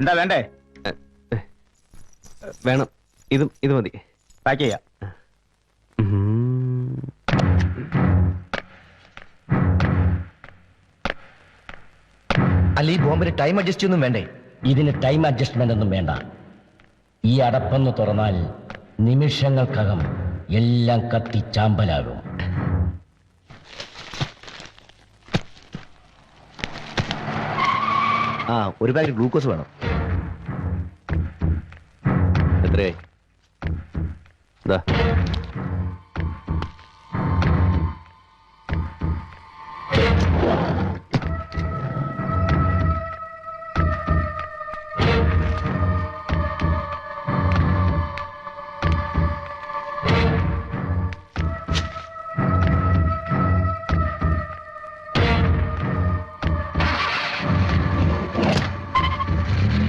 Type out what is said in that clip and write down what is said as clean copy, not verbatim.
എന്താ വേണ്ടേ? വേണം. ഇത് മതി. പാക്ക് ചെയ്യാം. അല്ല, ഈ ബോംബിന് ടൈം അഡ്ജസ്റ്റ് ഒന്നും വേണ്ടേ? ഇതിന് ടൈം അഡ്ജസ്റ്റ്മെന്റ് ഒന്നും വേണ്ട. ഈ അടപ്പൊന്ന് തുറന്നാൽ നിമിഷങ്ങൾക്കകം എല്ലാം കത്തിച്ചാമ്പലാകും. ഒരു പാക്കറ്റ് ഗ്ലൂക്കോസ് വേണം. എത്രയായി?